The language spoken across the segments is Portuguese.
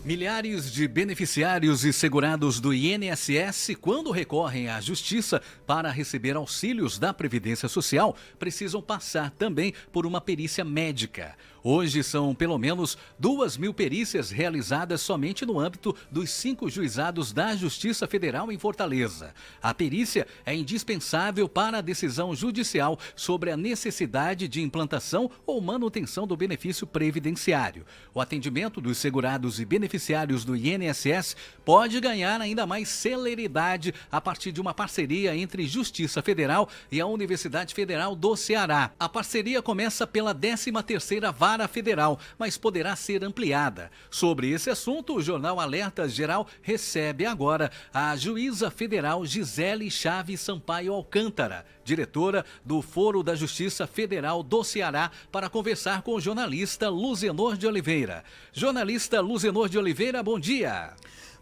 Milhares de beneficiários e segurados do INSS, quando recorrem à Justiça para receber auxílios da Previdência Social, precisam passar também por uma perícia médica. Hoje são pelo menos 2.000 perícias realizadas somente no âmbito dos 5 juizados da Justiça Federal em Fortaleza. A perícia é indispensável para a decisão judicial sobre a necessidade de implantação ou manutenção do benefício previdenciário. O atendimento dos segurados e beneficiários do INSS pode ganhar ainda mais celeridade a partir de uma parceria entre Justiça Federal e a Universidade Federal do Ceará. A parceria começa pela 13ª Vara Federal, mas poderá ser ampliada. Sobre esse assunto, o Jornal Alerta Geral recebe agora a juíza federal Gisele Chaves Sampaio Alcântara, diretora do Foro da Justiça Federal do Ceará, para conversar com o jornalista Luzenor de Oliveira. Jornalista Luzenor de Oliveira, bom dia.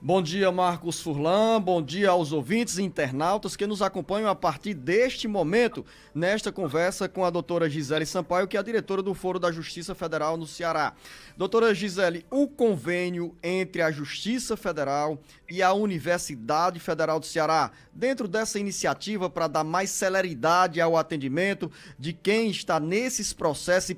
Bom dia, Marcos Furlan, bom dia aos ouvintes e internautas que nos acompanham a partir deste momento, nesta conversa com a doutora Gisele Sampaio, que é a diretora do Foro da Justiça Federal no Ceará. Doutora Gisele, o convênio entre a Justiça Federal e a Universidade Federal do Ceará, dentro dessa iniciativa para dar mais celeridade ao atendimento de quem está nesses processos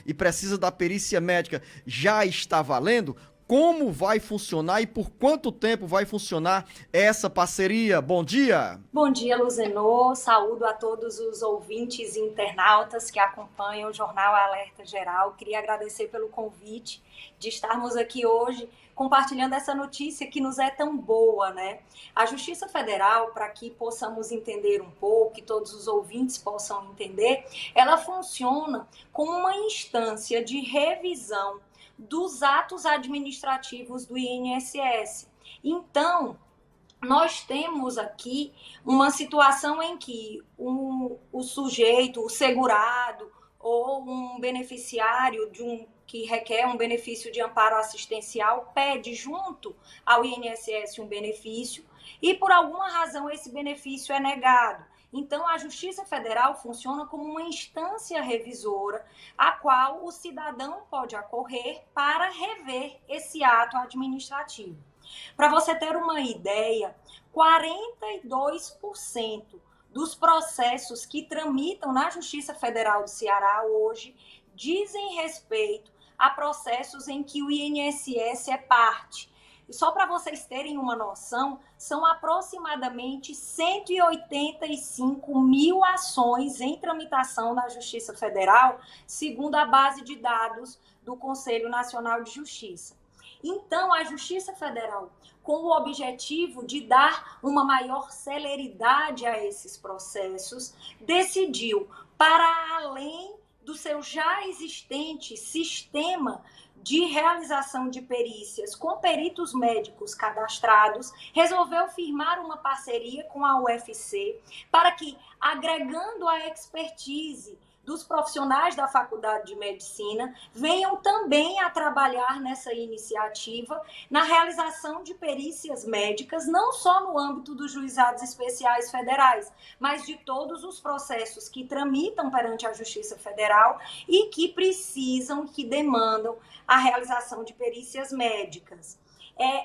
e precisa da perícia médica, já está valendo? Como vai funcionar e por quanto tempo vai funcionar essa parceria? Bom dia! Bom dia, Luzenor. Saúdo a todos os ouvintes e internautas que acompanham o Jornal Alerta Geral. Queria agradecer pelo convite de estarmos aqui hoje compartilhando essa notícia que nos é tão boa, né? A Justiça Federal, para que possamos entender um pouco, que todos os ouvintes possam entender, ela funciona como uma instância de revisão dos atos administrativos do INSS. Então, nós temos aqui uma situação em que o sujeito, o segurado ou um beneficiário que requer um benefício de amparo assistencial pede junto ao INSS um benefício e, por alguma razão, esse benefício é negado. Então, a Justiça Federal funciona como uma instância revisora a qual o cidadão pode acorrer para rever esse ato administrativo. Para você ter uma ideia, 42% dos processos que tramitam na Justiça Federal do Ceará hoje dizem respeito a processos em que o INSS é parte. E só para vocês terem uma noção, são aproximadamente 185 mil ações em tramitação na Justiça Federal, segundo a base de dados do Conselho Nacional de Justiça. Então, a Justiça Federal, com o objetivo de dar uma maior celeridade a esses processos, decidiu, para além do seu já existente sistema de realização de perícias com peritos médicos cadastrados, resolveu firmar uma parceria com a UFC para que, agregando a expertise dos profissionais da Faculdade de Medicina, venham também a trabalhar nessa iniciativa na realização de perícias médicas, não só no âmbito dos juizados especiais federais, mas de todos os processos que tramitam perante a Justiça Federal e que precisam, que demandam a realização de perícias médicas.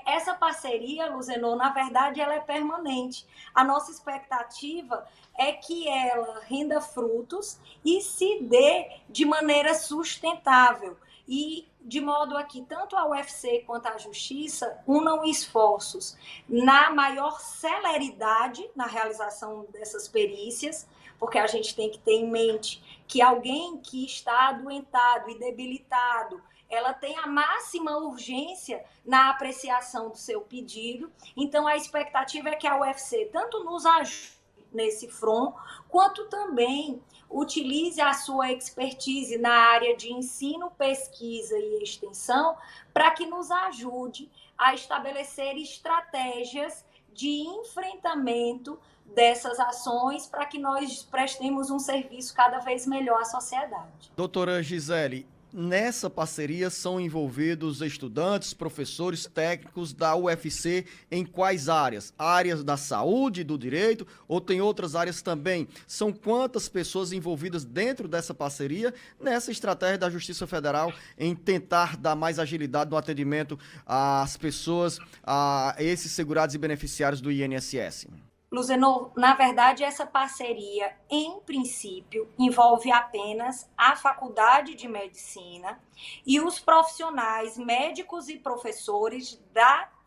Essa parceria, Luzenor, na verdade, ela é permanente. A nossa expectativa é que ela renda frutos e se dê de maneira sustentável. E de modo a que tanto a UFC quanto a Justiça unam esforços na maior celeridade na realização dessas perícias, porque a gente tem que ter em mente que alguém que está adoentado e debilitado, ela tem a máxima urgência na apreciação do seu pedido. Então, a expectativa é que a UFC tanto nos ajude nesse front, quanto também utilize a sua expertise na área de ensino, pesquisa e extensão para que nos ajude a estabelecer estratégias de enfrentamento dessas ações para que nós prestemos um serviço cada vez melhor à sociedade. Doutora Gisele, nessa parceria são envolvidos estudantes, professores, técnicos da UFC em quais áreas? Áreas da saúde, do direito, ou tem outras áreas também? São quantas pessoas envolvidas dentro dessa parceria nessa estratégia da Justiça Federal em tentar dar mais agilidade no atendimento às pessoas, a esses segurados e beneficiários do INSS? Luzenor, na verdade, essa parceria, em princípio, envolve apenas a Faculdade de Medicina e os profissionais médicos e professores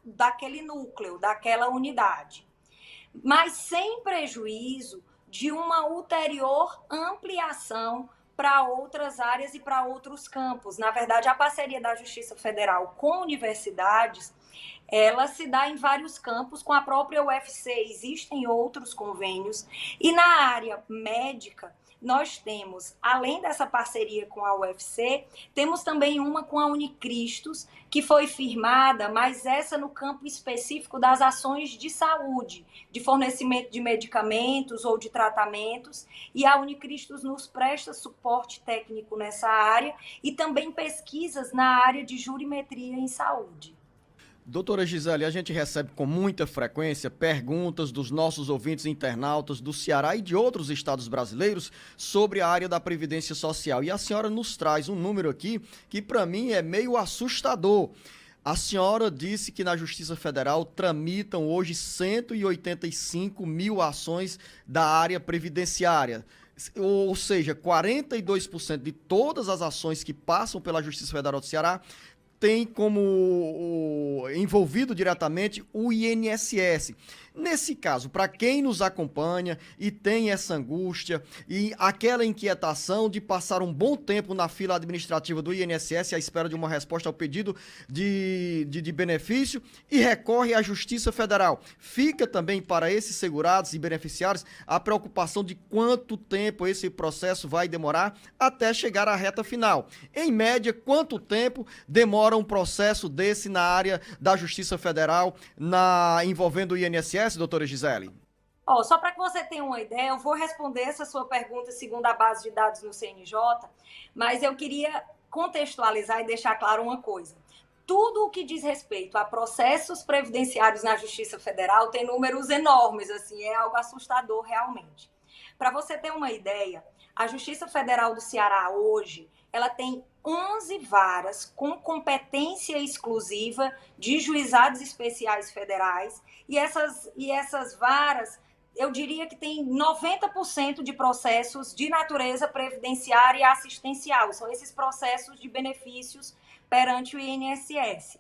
daquele núcleo, daquela unidade, mas sem prejuízo de uma ulterior ampliação para outras áreas e para outros campos. Na verdade, a parceria da Justiça Federal com universidades, ela se dá em vários campos, com a própria UFC, existem outros convênios, e na área médica, nós temos, além dessa parceria com a UFC, temos também uma com a Unicristos, que foi firmada, mas essa no campo específico das ações de saúde, de fornecimento de medicamentos ou de tratamentos, e a Unicristos nos presta suporte técnico nessa área e também pesquisas na área de jurimetria em saúde. Doutora Gisele, a gente recebe com muita frequência perguntas dos nossos ouvintes internautas do Ceará e de outros estados brasileiros sobre a área da Previdência Social. E a senhora nos traz um número aqui que para mim é meio assustador. A senhora disse que na Justiça Federal tramitam hoje 185 mil ações da área previdenciária. Ou seja, 42% de todas as ações que passam pela Justiça Federal do Ceará tem como envolvido diretamente o INSS. Nesse caso, para quem nos acompanha e tem essa angústia e aquela inquietação de passar um bom tempo na fila administrativa do INSS à espera de uma resposta ao pedido de benefício e recorre à Justiça Federal, fica também para esses segurados e beneficiários a preocupação de quanto tempo esse processo vai demorar até chegar à reta final. Em média, quanto tempo demora um processo desse na área da Justiça Federal envolvendo o INSS, doutora Gisele? Só para que você tenha uma ideia, eu vou responder essa sua pergunta segundo a base de dados no CNJ, mas eu queria contextualizar e deixar claro uma coisa. Tudo o que diz respeito a processos previdenciários na Justiça Federal tem números enormes, assim, é algo assustador realmente. Para você ter uma ideia, a Justiça Federal do Ceará hoje, ela tem 11 varas com competência exclusiva de juizados especiais federais e essas varas, eu diria que tem 90% de processos de natureza previdenciária e assistencial, são esses processos de benefícios perante o INSS.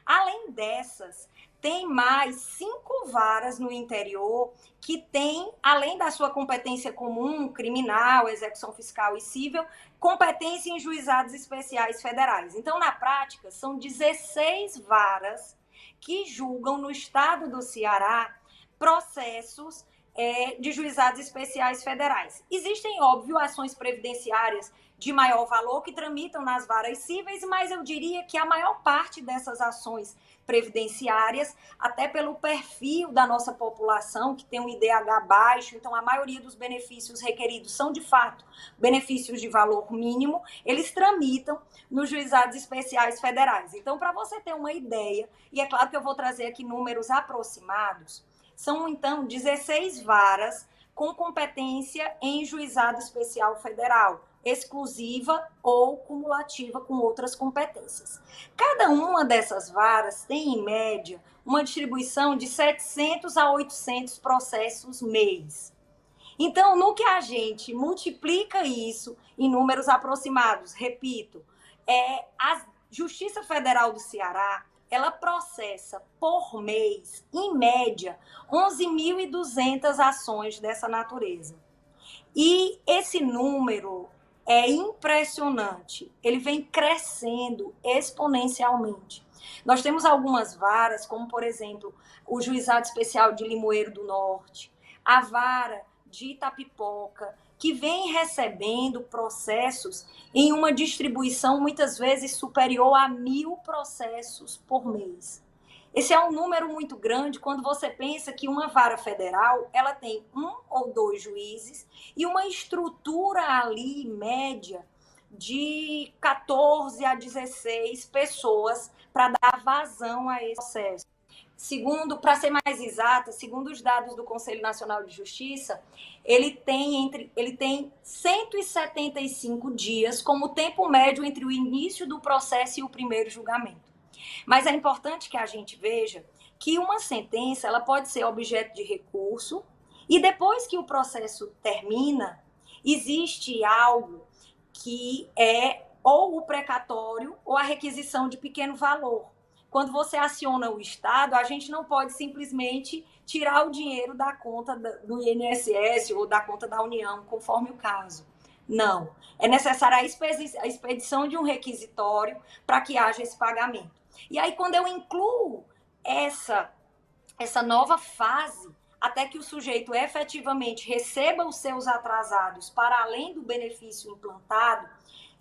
Além dessas, tem mais 5 varas no interior que tem, além da sua competência comum, criminal, execução fiscal e civil, competência em juizados especiais federais. Então, na prática, são 16 varas que julgam no estado do Ceará processos de juizados especiais federais. Existem, óbvio, ações previdenciárias de maior valor que tramitam nas varas cíveis, mas eu diria que a maior parte dessas ações previdenciárias, até pelo perfil da nossa população, que tem um IDH baixo, então a maioria dos benefícios requeridos são, de fato, benefícios de valor mínimo, eles tramitam nos juizados especiais federais. Então, para você ter uma ideia, e é claro que eu vou trazer aqui números aproximados, são, então, 16 varas com competência em juizado especial federal, exclusiva ou cumulativa com outras competências. Cada uma dessas varas tem, em média, uma distribuição de 700 a 800 processos mês. Então, no que a gente multiplica isso em números aproximados, repito, a Justiça Federal do Ceará, ela processa por mês, em média, 11.200 ações dessa natureza. E esse número é impressionante, ele vem crescendo exponencialmente. Nós temos algumas varas, como, por exemplo, o Juizado Especial de Limoeiro do Norte, a vara de Itapipoca, que vem recebendo processos em uma distribuição muitas vezes superior a 1.000 processos por mês. Esse é um número muito grande quando você pensa que uma vara federal ela tem 1 ou 2 juízes e uma estrutura ali média de 14 a 16 pessoas para dar vazão a esse processo. Segundo, para ser mais exata, segundo os dados do Conselho Nacional de Justiça, ele tem 175 dias como tempo médio entre o início do processo e o primeiro julgamento. Mas é importante que a gente veja que uma sentença ela pode ser objeto de recurso e depois que o processo termina, existe algo que é ou o precatório ou a requisição de pequeno valor. Quando você aciona o Estado, a gente não pode simplesmente tirar o dinheiro da conta do INSS ou da conta da União, conforme o caso. Não. É necessária a expedição de um requisitório para que haja esse pagamento. E aí, quando eu incluo essa nova fase, até que o sujeito efetivamente receba os seus atrasados para além do benefício implantado,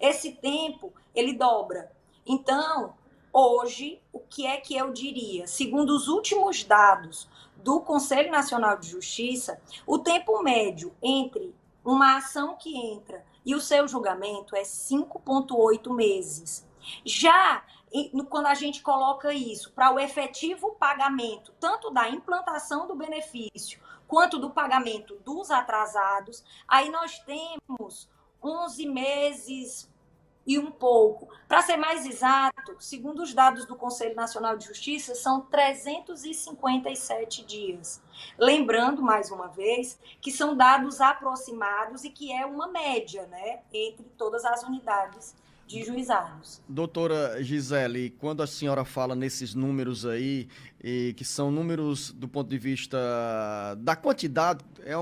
esse tempo, ele dobra. Então, hoje, o que é que eu diria? Segundo os últimos dados do Conselho Nacional de Justiça, o tempo médio entre uma ação que entra e o seu julgamento é 5,8 meses. Já quando a gente coloca isso para o efetivo pagamento, tanto da implantação do benefício, quanto do pagamento dos atrasados, aí nós temos 11 meses e um pouco. Para ser mais exato, segundo os dados do Conselho Nacional de Justiça, são 357 dias. Lembrando, mais uma vez, que são dados aproximados e que é uma média, né, entre todas as unidades de juizados. Doutora Gisele, quando a senhora fala nesses números aí, que são números do ponto de vista da quantidade, é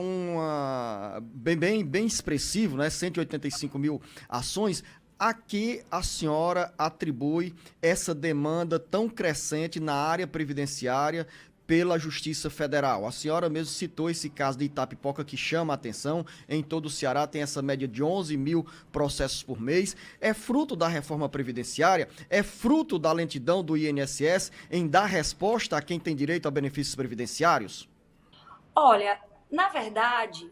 bem expressivo, né? 185 mil ações. A que a senhora atribui essa demanda tão crescente na área previdenciária pela Justiça Federal? A senhora mesmo citou esse caso de Itapipoca que chama a atenção. Em todo o Ceará tem essa média de 11 mil processos por mês. É fruto da reforma previdenciária? É fruto da lentidão do INSS em dar resposta a quem tem direito a benefícios previdenciários? Olha, na verdade,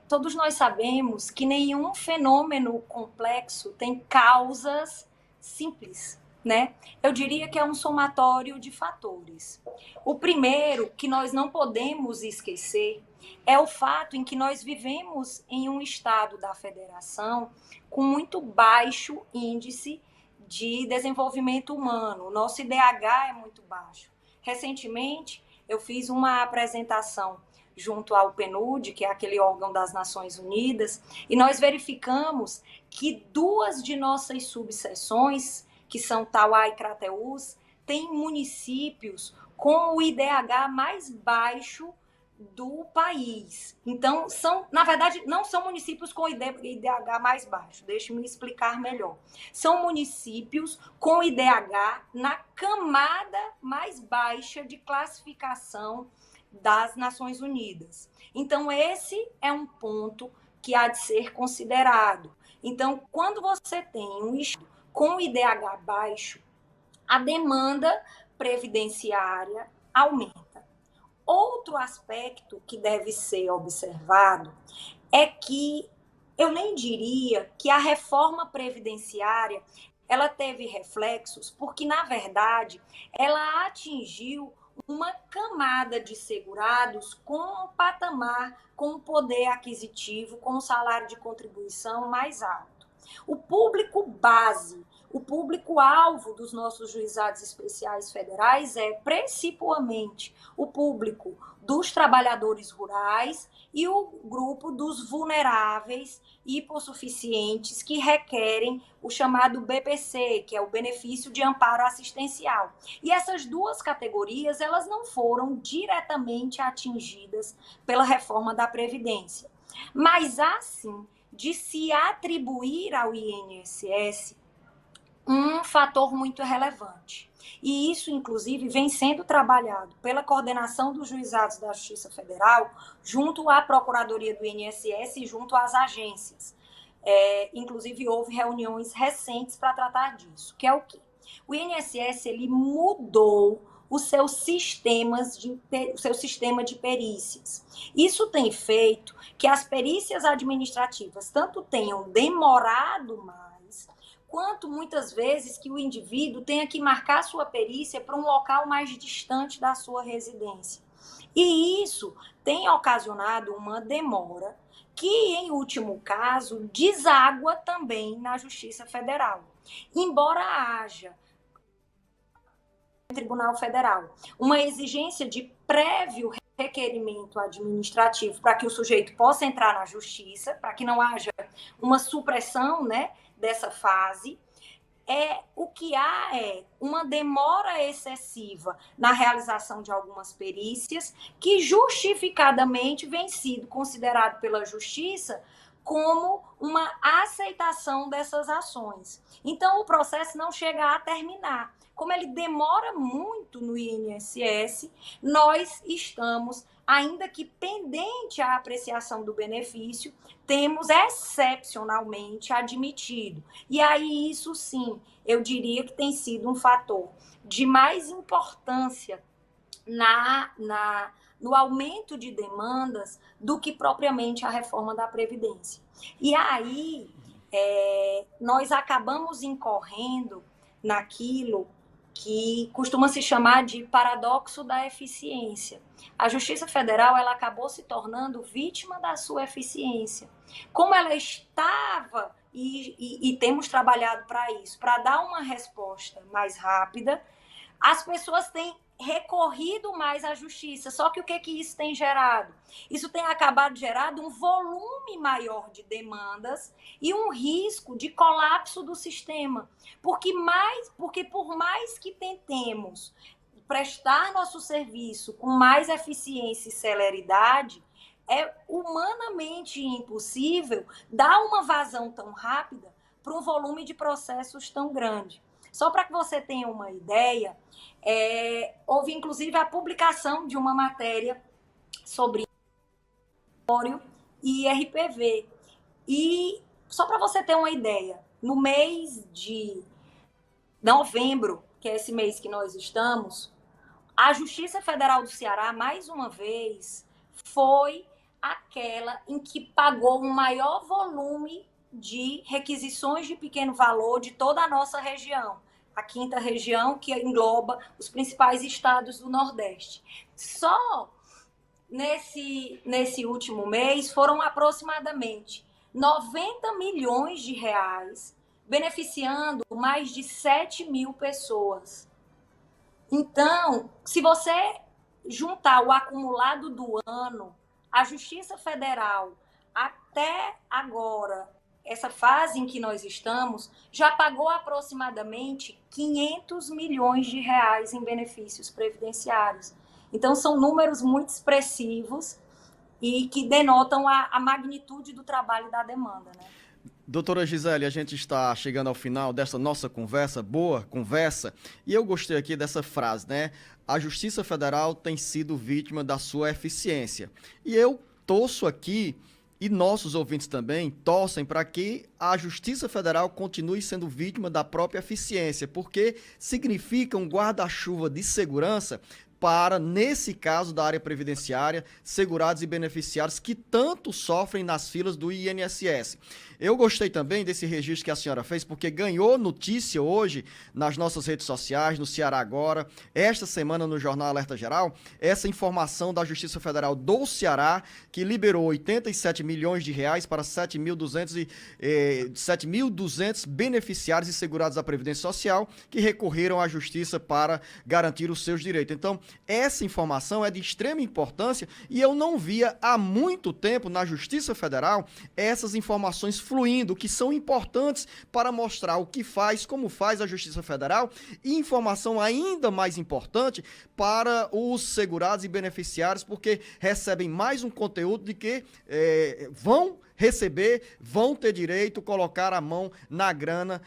todos nós sabemos que nenhum fenômeno complexo tem causas simples, né? Eu diria que é um somatório de fatores. O primeiro, que nós não podemos esquecer, é o fato em que nós vivemos em um estado da federação com muito baixo índice de desenvolvimento humano. O nosso IDH é muito baixo. Recentemente, eu fiz uma apresentação junto ao PNUD, que é aquele órgão das Nações Unidas, e nós verificamos que 2 de nossas subseções, que são Tauá e Crateús, têm municípios com o IDH mais baixo do país. Então, na verdade, não são municípios com IDH mais baixo, deixe-me explicar melhor. São municípios com IDH na camada mais baixa de classificação das Nações Unidas. Então, esse é um ponto que há de ser considerado. Então, quando você tem um estado com IDH baixo, a demanda previdenciária aumenta. Outro aspecto que deve ser observado é que eu nem diria que a reforma previdenciária ela teve reflexos, porque, na verdade, ela atingiu uma camada de segurados com um patamar, com um poder aquisitivo, com um salário de contribuição mais alto. O público base, o público-alvo dos nossos juizados especiais federais é principalmente o público dos trabalhadores rurais e o grupo dos vulneráveis e hipossuficientes que requerem o chamado BPC, que é o benefício de amparo assistencial. E essas duas categorias, elas não foram diretamente atingidas pela reforma da Previdência. Mas há, sim, de se atribuir ao INSS um fator muito relevante. E isso, inclusive, vem sendo trabalhado pela coordenação dos juizados da Justiça Federal junto à Procuradoria do INSS e junto às agências. Inclusive, houve reuniões recentes para tratar disso, que é o quê? O INSS ele mudou o seu sistema de perícias. Isso tem feito que as perícias administrativas tanto tenham demorado mais, quanto muitas vezes que o indivíduo tenha que marcar sua perícia para um local mais distante da sua residência. E isso tem ocasionado uma demora que, em último caso, deságua também na Justiça Federal. Embora haja no Tribunal Federal uma exigência de prévio requerimento administrativo para que o sujeito possa entrar na Justiça, para que não haja uma supressão, né, dessa fase, o que há é uma demora excessiva na realização de algumas perícias que justificadamente vem sido considerado pela Justiça como uma aceitação dessas ações. Então, o processo não chega a terminar. Como ele demora muito no INSS, nós estamos, ainda que pendente a apreciação do benefício, temos excepcionalmente admitido. E aí, isso sim, eu diria que tem sido um fator de mais importância no aumento de demandas do que propriamente a reforma da Previdência. E aí, nós acabamos incorrendo naquilo que costuma se chamar de paradoxo da eficiência. A Justiça Federal ela acabou se tornando vítima da sua eficiência. Como ela estava, e temos trabalhado para isso, para dar uma resposta mais rápida, as pessoas têm recorrido mais à justiça. Só que o que isso tem gerado? Isso tem acabado gerando um volume maior de demandas e um risco de colapso do sistema. Porque por mais que tentemos prestar nosso serviço com mais eficiência e celeridade, é humanamente impossível dar uma vazão tão rápida para um volume de processos tão grande. Só para que você tenha uma ideia, houve inclusive a publicação de uma matéria sobre e IRPV. E só para você ter uma ideia, no mês de novembro, que é esse mês que nós estamos, a Justiça Federal do Ceará, mais uma vez, foi aquela em que pagou um maior volume de requisições de pequeno valor de toda a nossa região, a 5ª região, que engloba os principais estados do Nordeste. Só nesse último mês foram aproximadamente 90 milhões de reais, beneficiando mais de 7 mil pessoas. Então, se você juntar o acumulado do ano, a Justiça Federal, até agora, essa fase em que nós estamos, já pagou aproximadamente 500 milhões de reais em benefícios previdenciários. Então, são números muito expressivos e que denotam a magnitude do trabalho e da demanda, né? Doutora Gisele, a gente está chegando ao final dessa nossa conversa, boa conversa, e eu gostei aqui dessa frase, né? A Justiça Federal tem sido vítima da sua eficiência. E eu torço aqui, e nossos ouvintes também torcem para que a Justiça Federal continue sendo vítima da própria eficiência, porque significa um guarda-chuva de segurança para, nesse caso da área previdenciária, segurados e beneficiários que tanto sofrem nas filas do INSS. Eu gostei também desse registro que a senhora fez, porque ganhou notícia hoje nas nossas redes sociais, no Ceará Agora, esta semana no Jornal Alerta Geral, essa informação da Justiça Federal do Ceará, que liberou 87 milhões de reais para 7.200 beneficiários e segurados da Previdência Social que recorreram à Justiça para garantir os seus direitos. Então, essa informação é de extrema importância e eu não via há muito tempo na Justiça Federal essas informações fluindo, que são importantes para mostrar o que faz, como faz a Justiça Federal, e informação ainda mais importante para os segurados e beneficiários, porque recebem mais um conteúdo de que vão receber, vão ter direito a colocar a mão na grana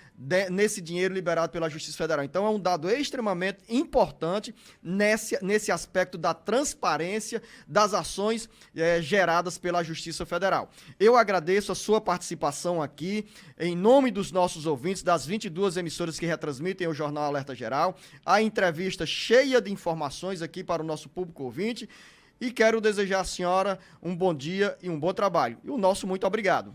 nesse dinheiro liberado pela Justiça Federal. Então é um dado extremamente importante nesse aspecto da transparência das ações geradas pela Justiça Federal. Eu agradeço a sua participação aqui, em nome dos nossos ouvintes, das 22 emissoras que retransmitem o Jornal Alerta Geral, a entrevista cheia de informações aqui para o nosso público ouvinte, e quero desejar à senhora um bom dia e um bom trabalho. E o nosso muito obrigado.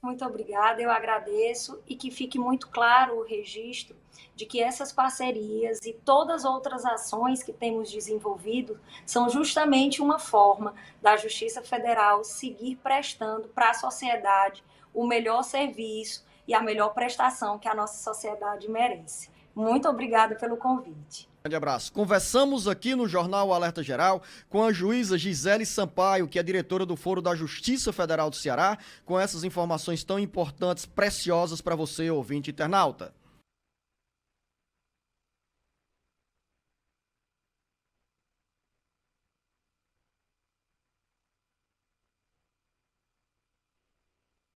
Muito obrigada, eu agradeço, e que fique muito claro o registro de que essas parcerias e todas as outras ações que temos desenvolvido são justamente uma forma da Justiça Federal seguir prestando para a sociedade o melhor serviço e a melhor prestação que a nossa sociedade merece. Muito obrigada pelo convite. Grande abraço. Conversamos aqui no Jornal Alerta Geral com a juíza Gisele Sampaio, que é diretora do Foro da Justiça Federal do Ceará, com essas informações tão importantes, preciosas para você, ouvinte internauta.